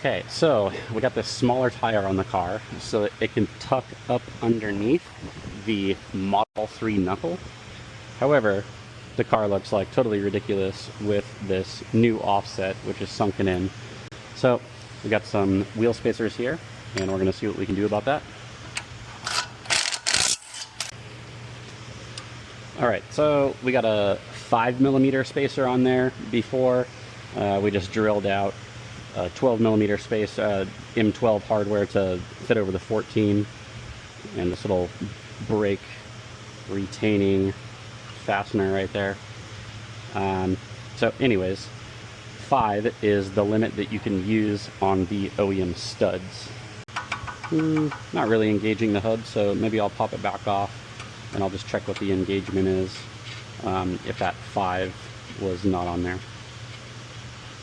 Okay, so we got this smaller tire on the car so that it can tuck up underneath the Model 3 knuckle. However, the car looks like totally ridiculous with this new offset, which is sunken in. So we got some wheel spacers here, and we're going to see what we can do about that. Alright, so we got a 5mm spacer on there before. We just drilled out a 12mm space, M12 hardware to fit over the 14, and this little brake retaining fastener right there. So anyways, 5 is the limit that you can use on the OEM studs. Not really engaging the hub, so maybe I'll pop it back off and I'll just check what the engagement is if that 5 was not on there.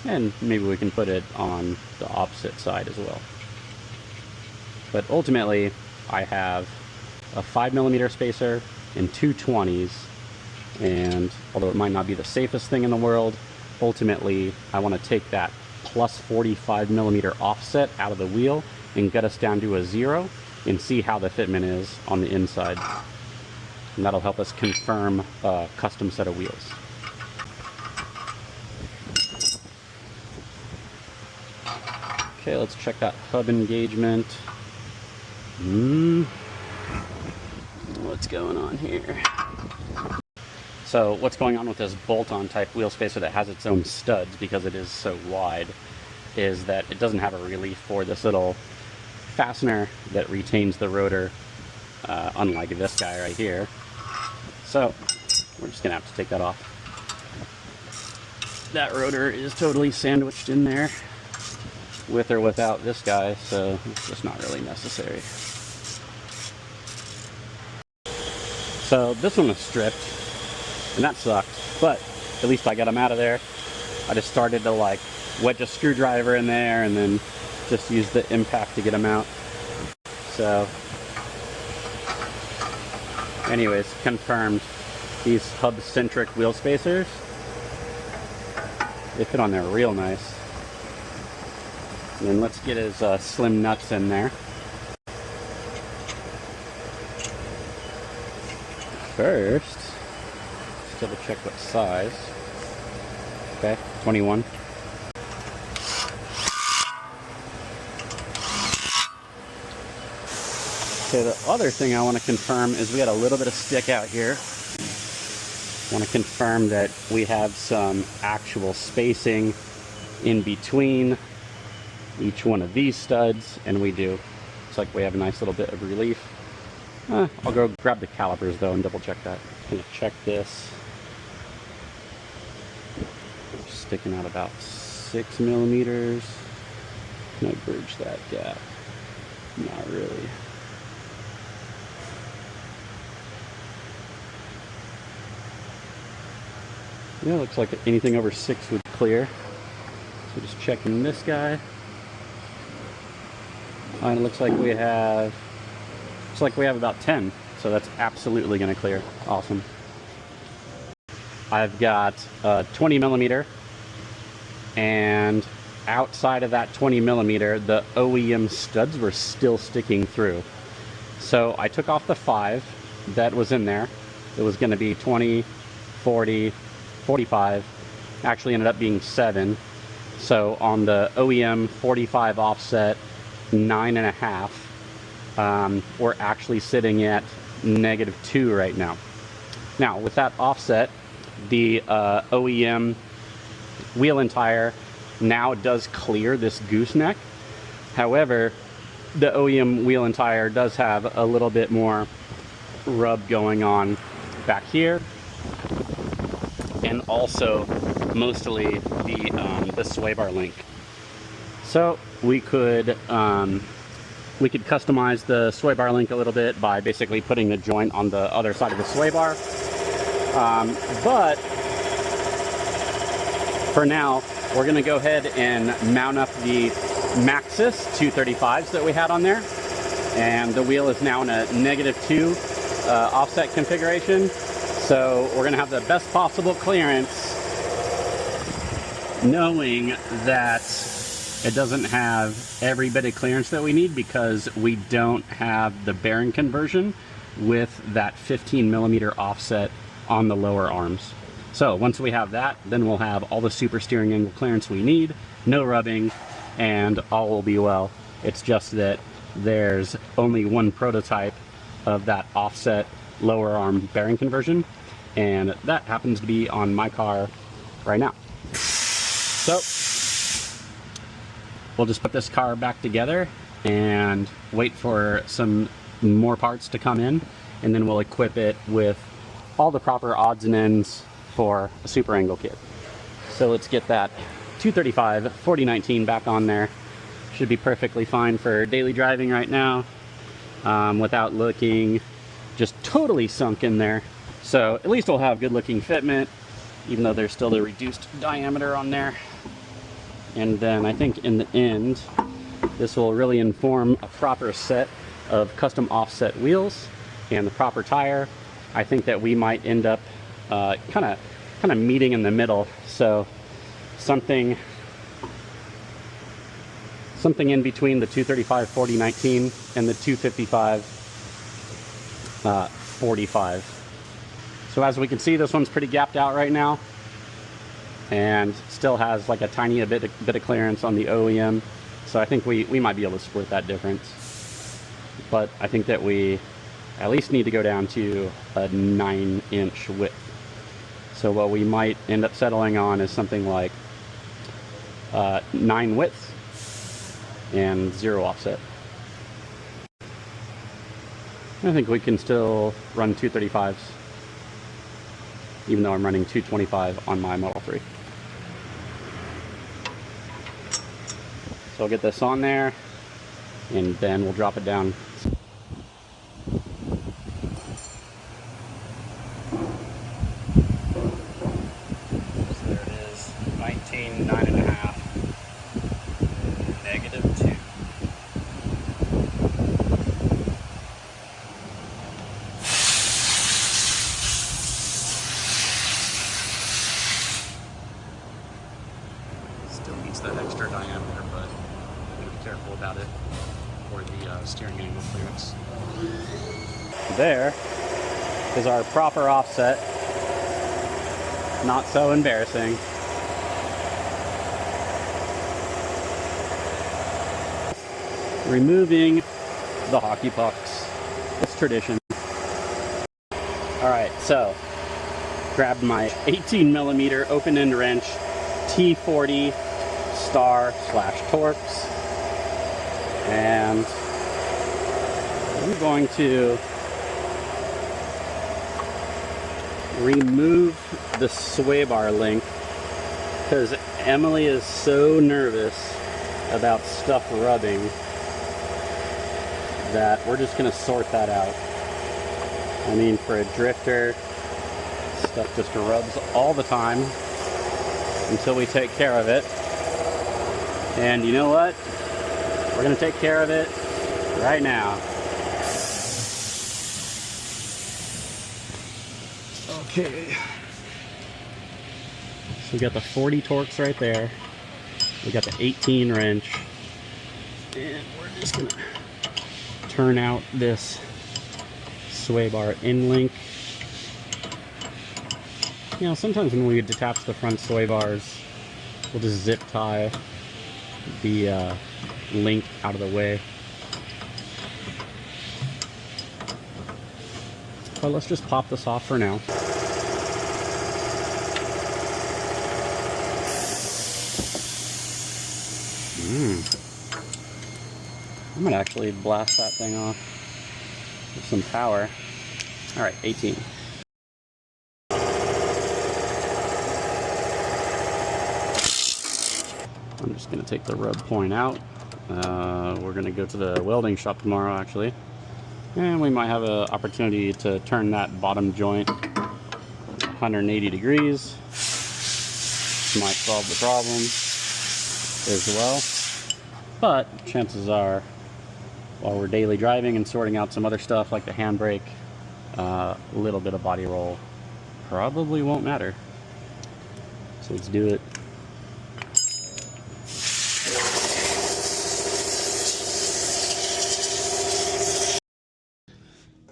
And maybe we can put it on the opposite side as well. But ultimately, I have a 5mm spacer and two 20s, and although it might not be the safest thing in the world, ultimately I want to take that plus 45mm offset out of the wheel and get us down to a 0 and see how the fitment is on the inside. And that'll help us confirm a custom set of wheels. Okay, let's check that hub engagement. What's going on here? So what's going on with this bolt-on type wheel spacer that has its own studs, because it is so wide, is that it doesn't have a relief for this little fastener that retains the rotor, unlike this guy right here. So we're just gonna have to take that off. That rotor is totally sandwiched in there, with or without this guy, so it's just not really necessary. So this one was stripped, and that sucked, but at least I got them out of there. I just started to like wedge a screwdriver in there and then just use the impact to get them out. So anyways, confirmed, these hub-centric wheel spacers, they fit on there real nice. And then let's get his slim nuts in there. First, let's double check what size. Okay, 21. Okay, the other thing I want to confirm is we got a little bit of stick out here. I want to confirm that we have some actual spacing in between each one of these studs, and we do. Looks like we have a nice little bit of relief. I'll go grab the calipers though and double check that. I'm gonna check this. Sticking out about 6mm. Can I bridge that gap? Not really. Yeah, looks like anything over 6 would clear. So just checking this guy. And it looks like we have about 10, so that's absolutely going to clear. Awesome. I've got 20mm, and outside of that 20mm, the OEM studs were still sticking through. So I took off the 5 that was in there. It was going to be 20, 40, 45. Actually ended up being 7. So on the OEM 45 offset, 9.5. We're actually sitting at -2 right now. Now, with that offset, the OEM wheel and tire now does clear this gooseneck. However, the OEM wheel and tire does have a little bit more rub going on back here, and also mostly the sway bar link. So we could customize the sway bar link a little bit by basically putting the joint on the other side of the sway bar. But for now, we're going to go ahead and mount up the Maxxis 235s that we had on there. And the wheel is now in a -2 offset configuration. So we're going to have the best possible clearance, knowing that It doesn't have every bit of clearance that we need because we don't have the bearing conversion with that 15 millimeter offset on the lower arms. So once we have that, then we'll have all the super steering angle clearance we need, no rubbing, and all will be well. It's just that there's only one prototype of that offset lower arm bearing conversion, and that happens to be on my car right now. So we'll just put this car back together and wait for some more parts to come in, and then we'll equip it with all the proper odds and ends for a super angle kit. So let's get that 235 4019 back on there. Should be perfectly fine for daily driving right now, without looking just totally sunk in there. So at least we'll have good looking fitment, even though there's still the reduced diameter on there. And then I think in the end, this will really inform a proper set of custom offset wheels and the proper tire. I think that we might end up kind of meeting in the middle. So something in between the 235 4019 and the 255 45. So as we can see, this one's pretty gapped out right now, and still has like a tiny bit of clearance on the OEM. So I think we might be able to split that difference. But I think that we at least need to go down to a 9-inch width. So what we might end up settling on is something like 9 width and 0 offset. I think we can still run 235s, even though I'm running 225 on my Model 3. So I'll get this on there, and then we'll drop it down. So there it is, 19, 9.5, -2. Still needs that extra diameter, but I'm going to be careful about it for the steering angle clearance. There is our proper offset. Not so embarrassing. Removing the hockey pucks. It's tradition. Alright, so grabbed my 18 millimeter open end wrench T40 star/Torx, and I'm going to remove the sway bar link because Emily is so nervous about stuff rubbing that we're just going to sort that out. I mean, for a drifter, stuff just rubs all the time until we take care of it. And you know what? We're going to take care of it right now. Okay. So we got the 40 Torx right there. We got the 18 wrench. And we're just going to turn out this sway bar end link. You know, sometimes when we detach the front sway bars, we'll just zip tie the link out of the way. But let's just pop this off for now. I'm gonna actually blast that thing off with some power. All right, 18. I'm just gonna take the rub point out. We're gonna go to the welding shop tomorrow, actually, and we might have an opportunity to turn that bottom joint 180 degrees. Might solve the problem as well. But chances are, while we're daily driving and sorting out some other stuff like the handbrake, a little bit of body roll probably won't matter. So let's do it.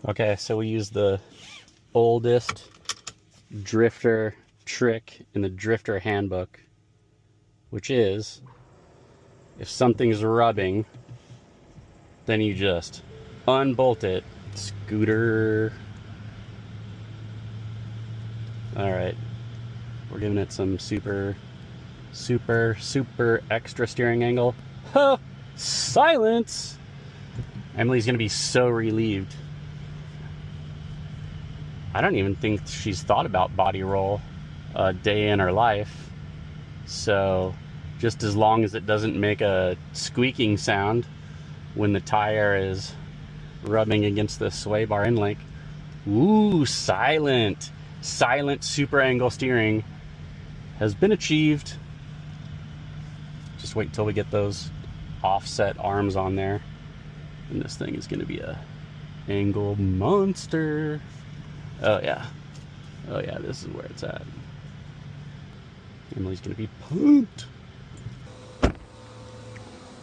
Okay, so we use the oldest drifter trick in the drifter handbook, which is if something's rubbing, then you just unbolt it. Scooter. All right, we're giving it some super extra steering angle. Huh, silence. Emily's gonna be so relieved. I don't even think she's thought about body roll a day in her life. So just as long as it doesn't make a squeaking sound when the tire is rubbing against the sway bar end link. Ooh, silent super angle steering has been achieved. Just wait till we get those offset arms on there. And this thing is gonna be a angle monster. Oh yeah, this is where it's at. Emily's gonna be pumped.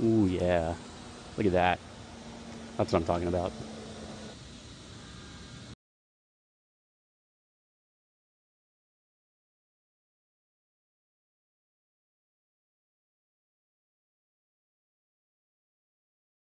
Ooh yeah, look at that. That's what I'm talking about.